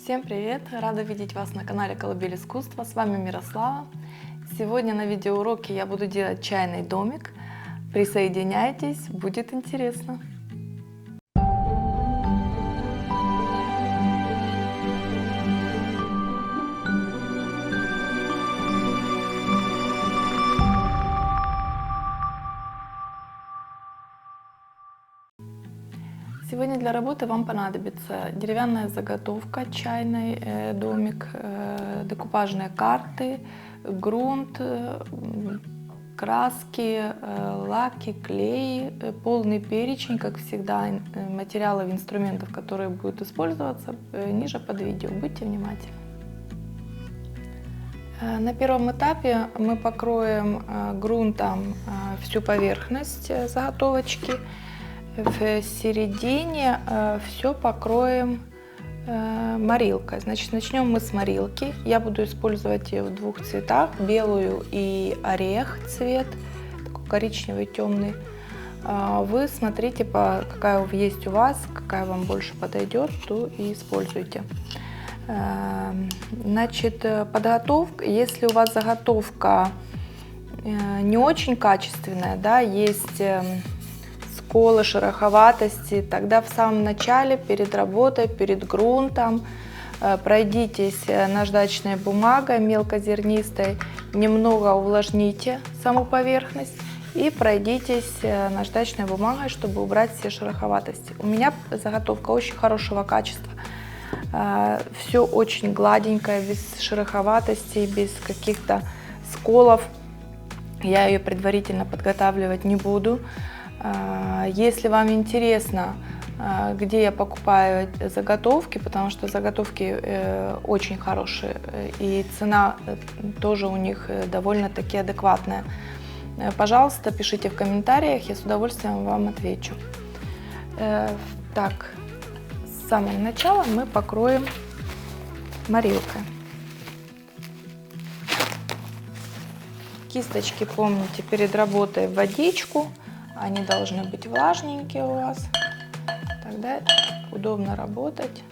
Всем привет! Рада видеть вас на канале Колыбель Искусства. С вами Мирослава. Сегодня на видеоуроке я буду делать чайный домик. Присоединяйтесь, будет интересно. Сегодня для работы вам понадобится деревянная заготовка, чайный домик, декупажные карты, грунт, краски, лаки, клей, полный перечень, как всегда, материалов, инструментов, которые будут использоваться, ниже под видео. Будьте внимательны. На первом этапе мы покроем грунтом всю поверхность заготовочки. В середине все покроем морилкой. Значит, начнем мы с морилки. Я буду использовать ее в двух цветах: белую и орех цвет, такой коричневый темный. Вы смотрите, какая есть у вас, какая вам больше подойдет, то и используйте. Значит, подготовка. Если у вас заготовка не очень качественная, да, есть сколы, шероховатости, тогда в самом начале, перед работой, перед грунтом, пройдитесь наждачной бумагой мелкозернистой, немного увлажните саму поверхность и пройдитесь наждачной бумагой, чтобы убрать все шероховатости. У меня заготовка очень хорошего качества, все очень гладенькое, без шероховатостей, без каких-то сколов. Я ее предварительно подготавливать не буду. Если вам интересно, где я покупаю заготовки, потому что заготовки очень хорошие и цена тоже у них довольно-таки адекватная, пожалуйста, пишите в комментариях, я с удовольствием вам отвечу. Так, с самого начала мы покроем морилкой. Кисточки, помните, перед работой в водичку. Они должны быть влажненькие у вас, тогда удобно работать.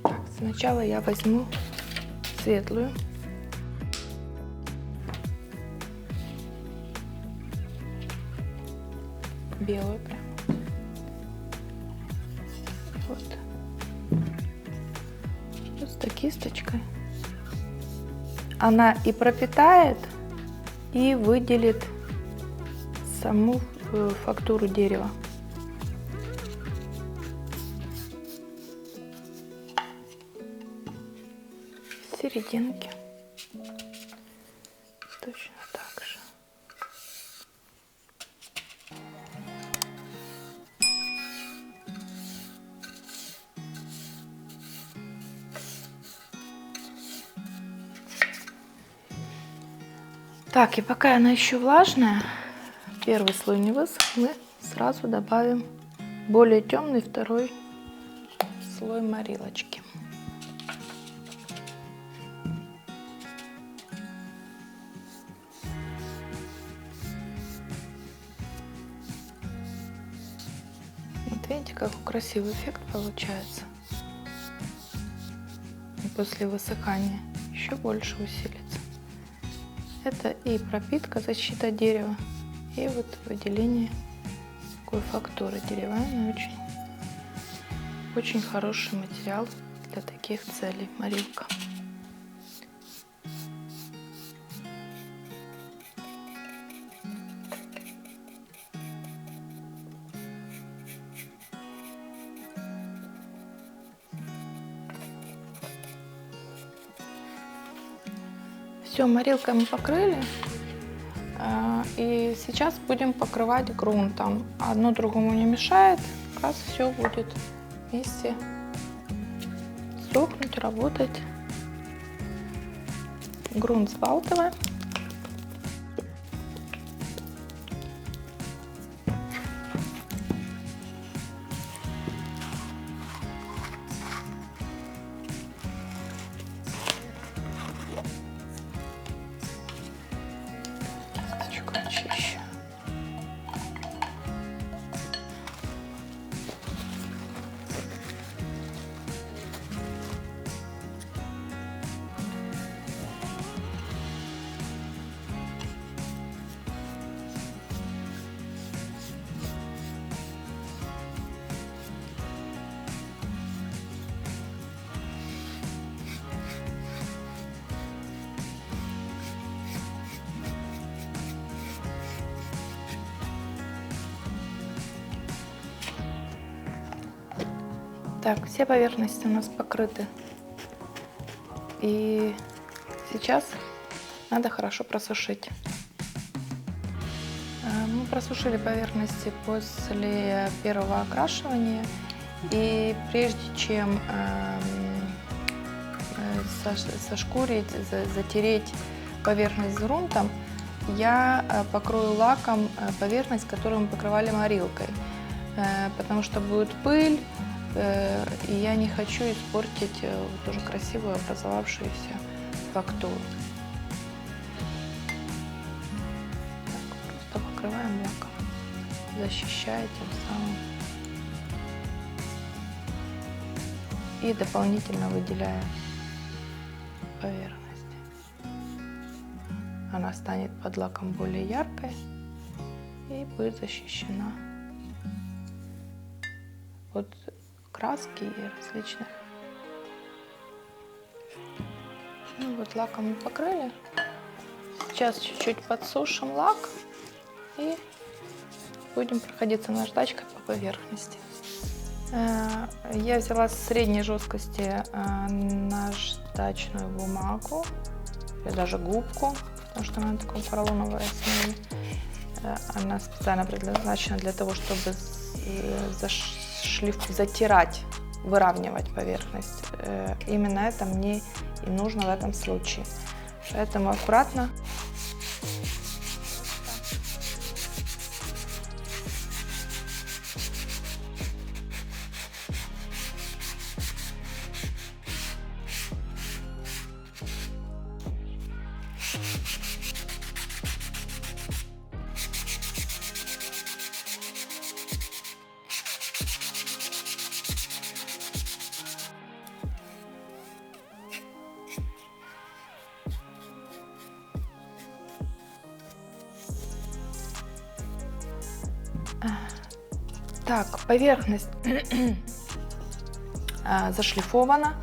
Так, сначала я возьму светлую. Белую прям. Вот. Просто кисточкой. Она и пропитает, и выделит саму фактуру дерева. В серединке точно так же. Так, и пока она еще влажная, первый слой не высох, мы сразу добавим более темный второй слой морилочки. Вот видите, какой красивый эффект получается. И после высыхания еще больше усилится. Это и пропитка, защита дерева, и вот выделение такой фактуры. Деревянный очень хороший материал для таких целей, морилка. Все, морилкой мы покрыли, и сейчас будем покрывать грунтом. Одно другому не мешает, как раз все будет вместе сохнуть, работать. Грунт взбалтываем. Так, все поверхности у нас покрыты. И сейчас надо хорошо просушить. Мы просушили поверхности после первого окрашивания. И прежде чем сошкурить, затереть поверхность грунтом, я покрою лаком поверхность, которую мы покрывали морилкой, потому что будет пыль, и я не хочу испортить тоже красивую образовавшуюся фактуру. Так, просто покрываем лаком, защищая тем самым и дополнительно выделяя поверхность. Она станет под лаком более яркой и будет защищена от краски и различных. Ну вот лаком мы покрыли. Сейчас чуть-чуть подсушим лак и будем проходиться наждачкой по поверхности. Я взяла средней жесткости наждачную бумагу или даже губку, потому что она такая поролоновая основе. Она специально предназначена для того, чтобы затирать, выравнивать поверхность. Именно это мне и нужно в этом случае. Поэтому аккуратно. Так, поверхность зашлифована.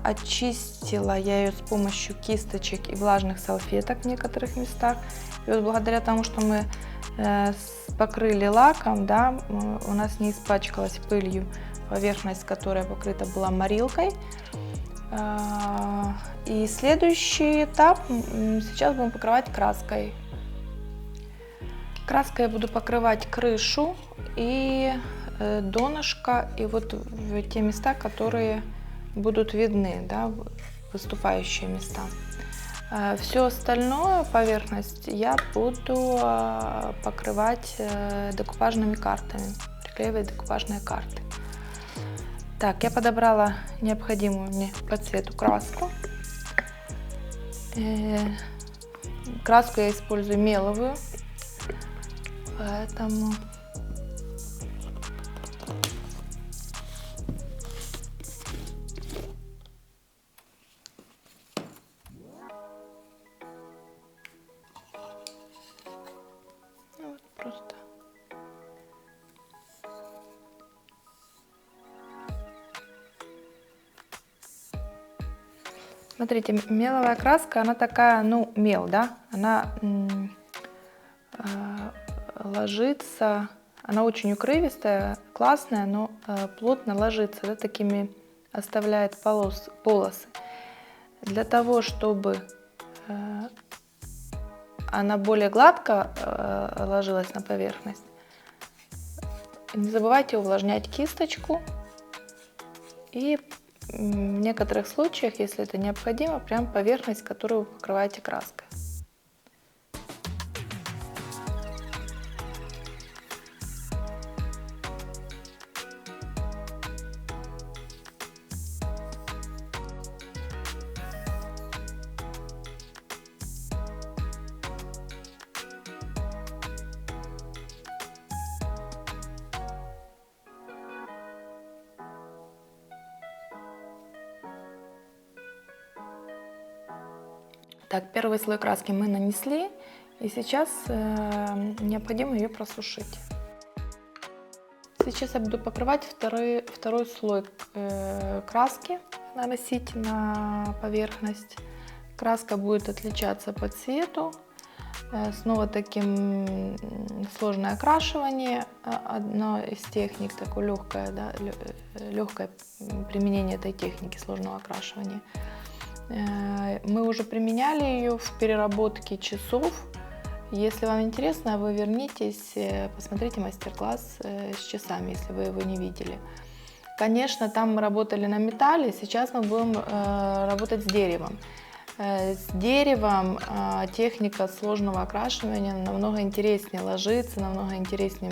Очистила я ее с помощью кисточек и влажных салфеток в некоторых местах. И вот благодаря тому, что мы покрыли лаком, да, у нас не испачкалась пылью поверхность, которая покрыта была морилкой. И следующий этап сейчас будем покрывать краской. Краской я буду покрывать крышу и донышко, и вот в те места, которые будут видны, да, выступающие места. Все остальное поверхность я буду покрывать декупажными картами, приклеивать декупажные карты. Так, я подобрала необходимую мне по цвету краску. Краску я использую меловую, поэтому вот просто смотрите, меловая краска, она такая, ну, мел, да, она ложится, она очень укрывистая, классная, но плотно ложится, да, такими оставляет полосы. Для того, чтобы она более гладко ложилась на поверхность, не забывайте увлажнять кисточку и в некоторых случаях, если это необходимо, прям поверхность, которую вы покрываете краской. Так, первый слой краски мы нанесли, и сейчас необходимо ее просушить. Сейчас я буду покрывать второй слой краски, наносить на поверхность. Краска будет отличаться по цвету, Снова таким сложное окрашивание, одна из техник, такое легкое, да, легкое применение этой техники сложного окрашивания. Мы уже применяли ее в переработке часов. Если вам интересно, вы вернитесь, посмотрите мастер-класс с часами, если вы его не видели. Конечно, там мы работали на металле, сейчас мы будем работать с деревом. С деревом техника сложного окрашивания намного интереснее ложится, намного интереснее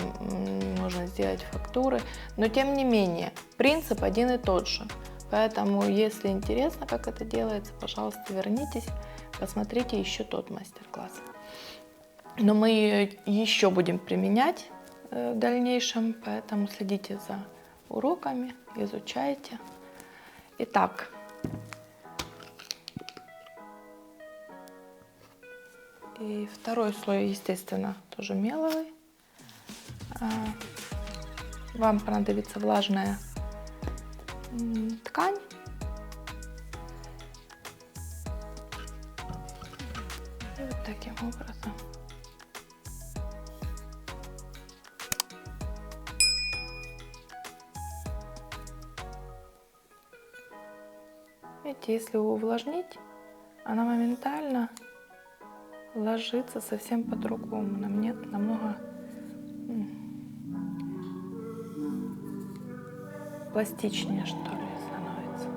можно сделать фактуры, но тем не менее принцип один и тот же. Поэтому, если интересно, как это делается, пожалуйста, вернитесь, посмотрите еще тот мастер-класс. Но мы ее еще будем применять в дальнейшем, поэтому следите за уроками, изучайте. Итак. И второй слой, естественно, тоже меловый. Вам понадобится влажная ткань. И вот таким образом. Видите, если увлажнить, она моментально ложится совсем по-другому, намного пластичнее, что ли, становится.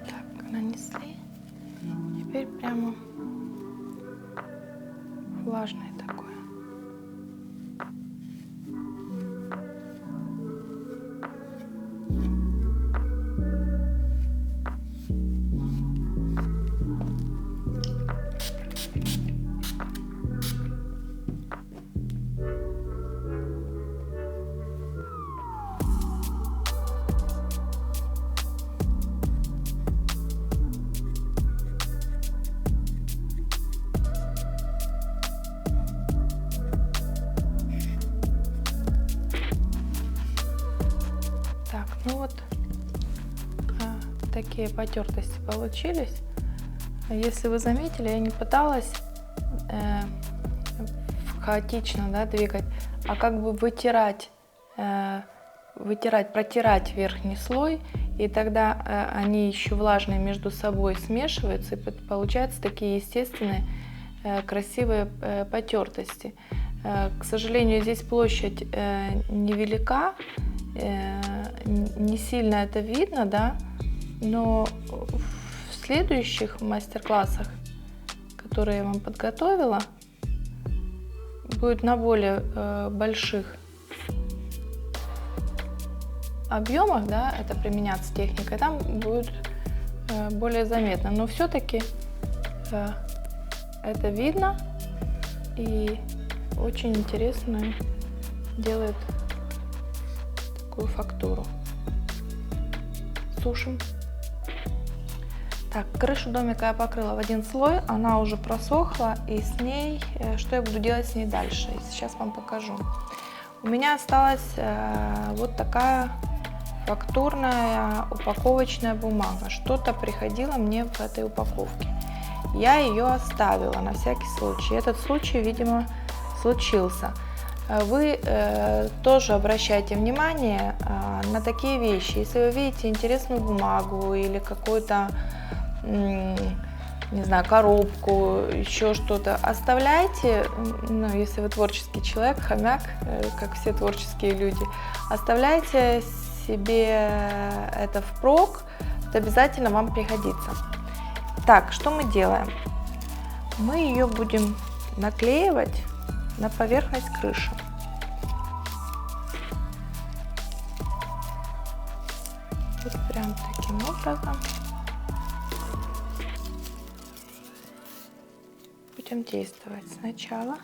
Так, нанесли. Теперь прямо влажное такое. Ну вот такие потертости получились. Если вы заметили, я не пыталась хаотично, да, двигать, а как бы протирать верхний слой, и тогда они еще влажные между собой смешиваются, и получаются такие естественные красивые потертости. К сожалению, здесь площадь невелика, не сильно это видно, да, но в следующих мастер-классах, которые я вам подготовила, будет на более больших объемах, да, это применяться техникой, там будет более заметно, но все-таки это видно и очень интересно делает такую фактуру. Сушим. Так, крышу домика я покрыла в один слой, она уже просохла, и с ней, что я буду делать с ней дальше, сейчас вам покажу. У меня осталась вот такая фактурная упаковочная бумага, что-то приходило мне в этой упаковке. Я ее оставила на всякий случай, этот случай, видимо, случился. Вы тоже обращайте внимание на такие вещи. Если вы видите интересную бумагу или какую-то, не знаю, коробку, еще что-то, оставляйте, ну, если вы творческий человек, хомяк, как все творческие люди, оставляйте себе это впрок, это обязательно вам пригодится. Так, что мы делаем? Мы ее будем наклеивать на поверхность крыши. Вот прям таким образом будем действовать. Сначала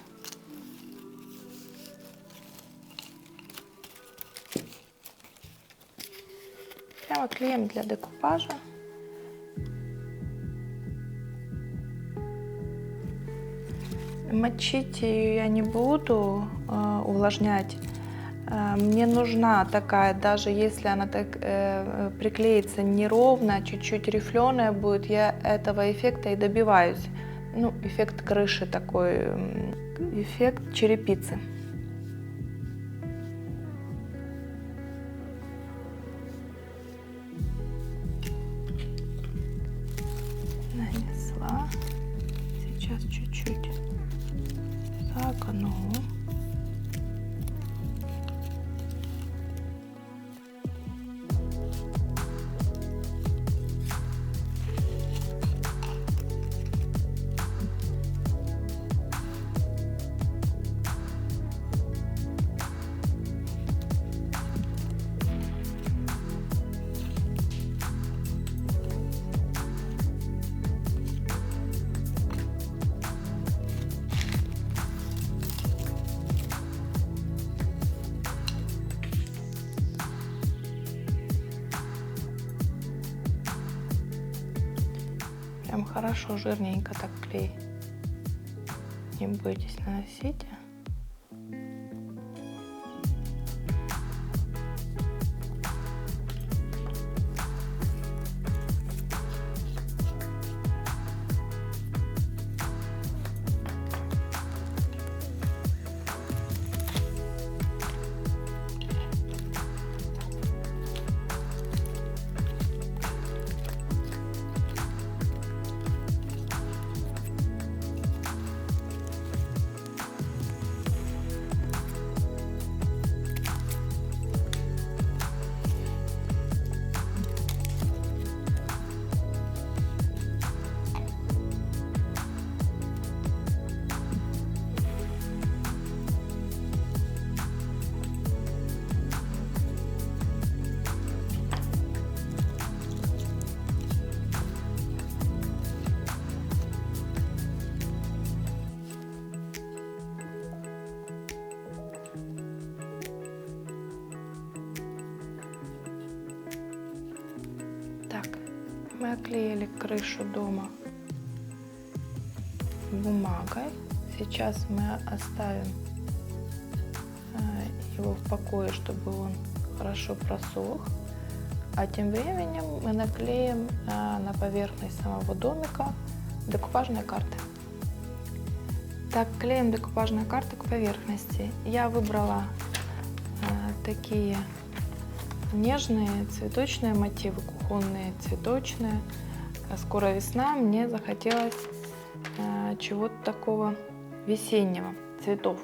прямо клеем для декупажа. Мочить ее я не буду, увлажнять Мне нужна такая, даже если она так приклеится неровно, чуть-чуть рифленая будет, я этого эффекта и добиваюсь. Ну, эффект крыши такой, эффект черепицы. Нанесла. Сейчас чуть-чуть загну. Прям хорошо, жирненько так клей. Не бойтесь, наносите. Так, мы оклеили крышу дома бумагой. Сейчас мы оставим его в покое, чтобы он хорошо просох. А тем временем мы наклеим на поверхность самого домика декупажные карты. Так, клеим декупажные карты к поверхности. Я выбрала такие нежные цветочные мотивы, кухонные, цветочные. Скоро весна, мне захотелось чего-то такого весеннего, цветов.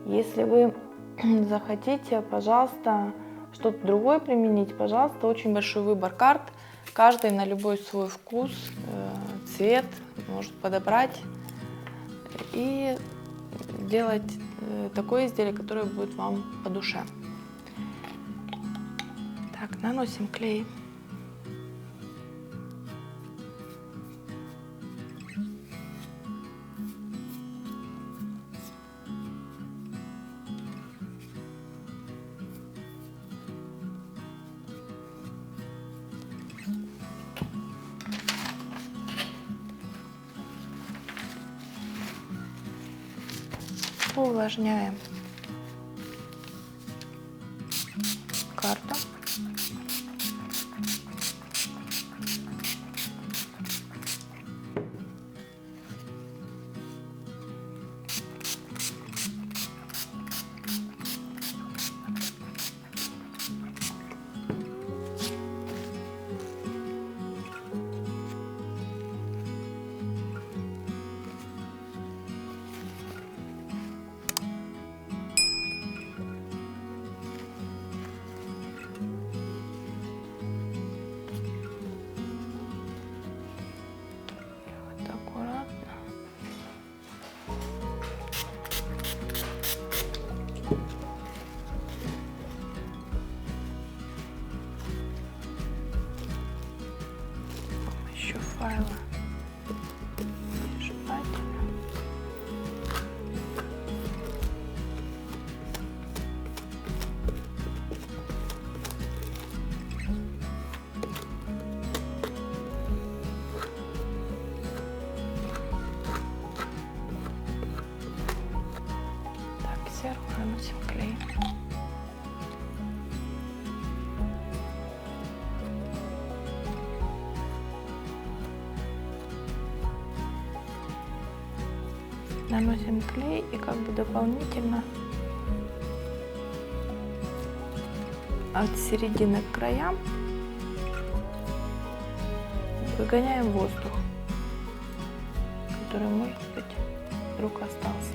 Если вы захотите, пожалуйста, что-то другое применить, пожалуйста, очень большой выбор карт. Каждый на любой свой вкус, цвет может подобрать и делать такое изделие, которое будет вам по душе. Так, наносим клей. Увлажняем карту. Файла желательно. Так, сверху наносим клей. наносим клей и как бы дополнительно от середины к краям выгоняем воздух, который, может быть, вдруг остался.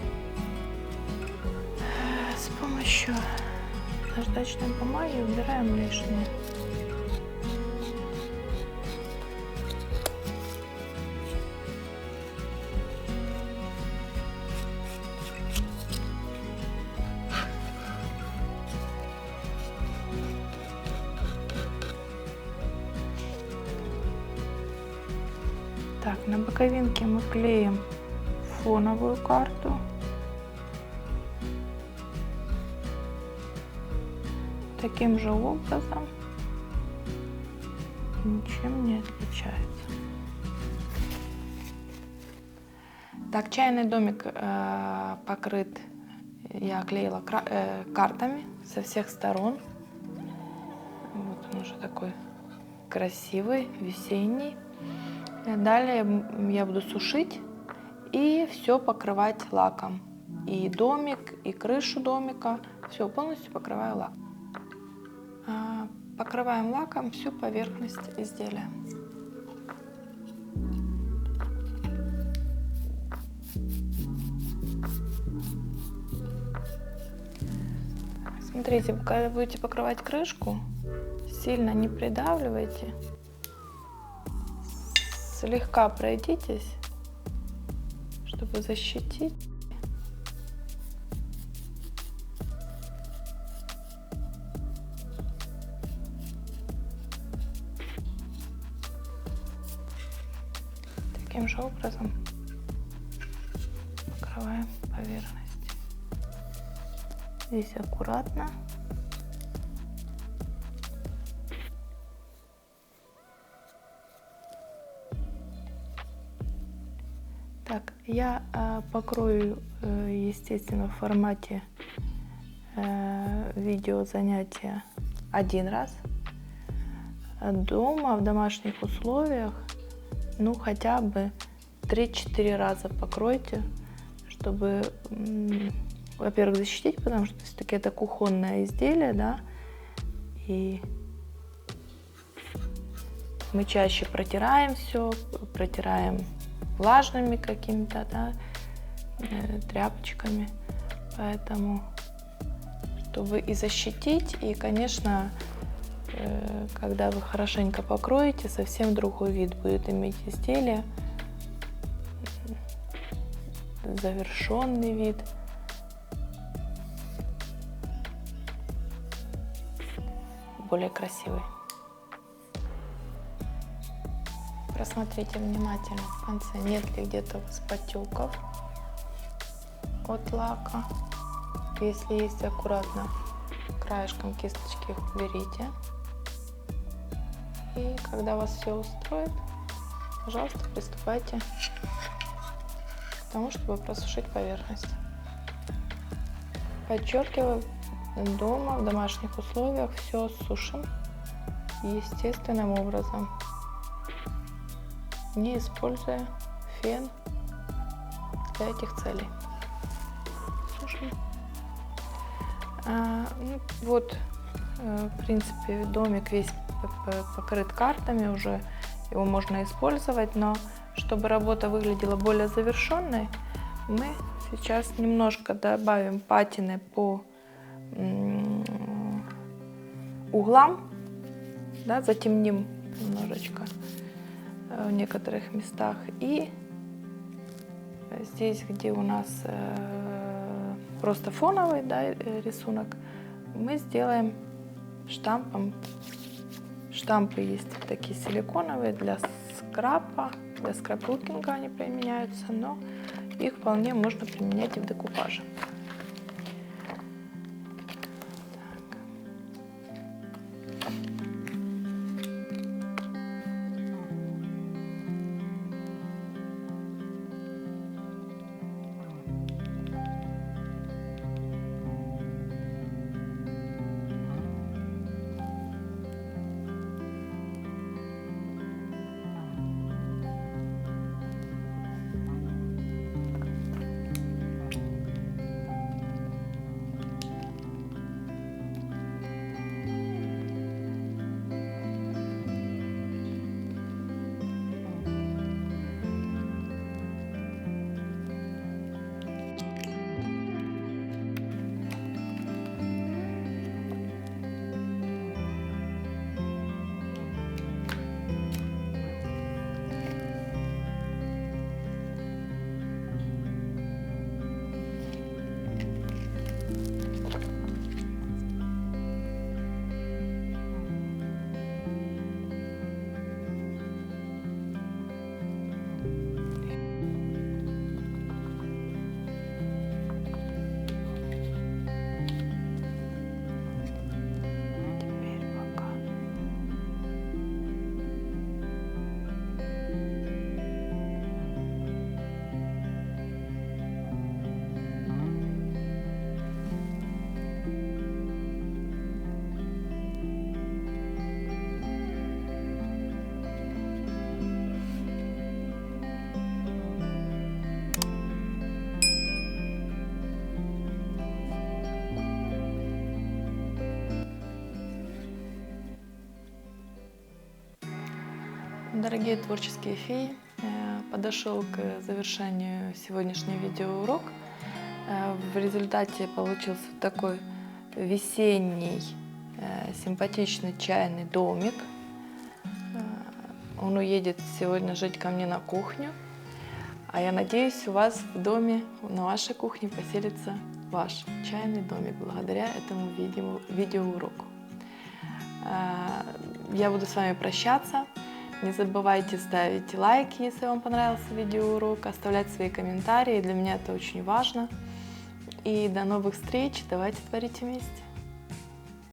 С помощью наждачной бумаги убираем лишнее. Так, на боковинке мы клеим фоновую карту. Таким же образом, ничем не отличается. Так, чайный домик покрыт, я клеила картами со всех сторон. Вот он уже такой красивый, весенний. Далее я буду сушить и все покрывать лаком. И домик, и крышу домика. Все полностью покрываю лаком. Покрываем лаком всю поверхность изделия. Смотрите, когда будете покрывать крышку, сильно не придавливайте. Слегка пройдитесь, чтобы защитить. Таким же образом покрываем поверхность. Здесь аккуратно. Так, я покрою, естественно, в формате видео занятия один раз. Дома, в домашних условиях, ну, хотя бы 3-4 раза покройте, чтобы, во-первых, защитить, потому что все-таки это кухонное изделие, да, и мы чаще протираем все, протираем влажными какими-то, да, тряпочками, поэтому, чтобы и защитить, и, конечно, когда вы хорошенько покроете, совсем другой вид будет иметь изделие, завершенный вид. Более красивый. Просмотрите внимательно в конце, нет ли где-то у вас потеков от лака. Если есть, аккуратно краешком кисточки их уберите. И когда вас все устроит, пожалуйста, приступайте к тому, чтобы просушить поверхность. Подчеркиваю, дома, в домашних условиях все сушим естественным образом, не используя фен для этих целей. Сушим. Вот, в принципе, домик весь покрыт картами, уже его можно использовать, но чтобы работа выглядела более завершенной, мы сейчас немножко добавим патины по углам, да, затемним немножечко в некоторых местах, и здесь, где у нас просто фоновый, да, рисунок, мы сделаем штампом. Штампы есть такие силиконовые для скрапа, для скрапбукинга они применяются, но их вполне можно применять и в декупаже. Дорогие творческие феи, подошел к завершению сегодняшний видеоурок. В результате получился такой весенний, симпатичный чайный домик. Он уедет сегодня жить ко мне на кухню. А я надеюсь, у вас в доме, на вашей кухне поселится ваш чайный домик благодаря этому видеоуроку. Я буду с вами прощаться. Не забывайте ставить лайки, если вам понравился видеоурок, оставлять свои комментарии. Для меня это очень важно. И до новых встреч. Давайте творить вместе.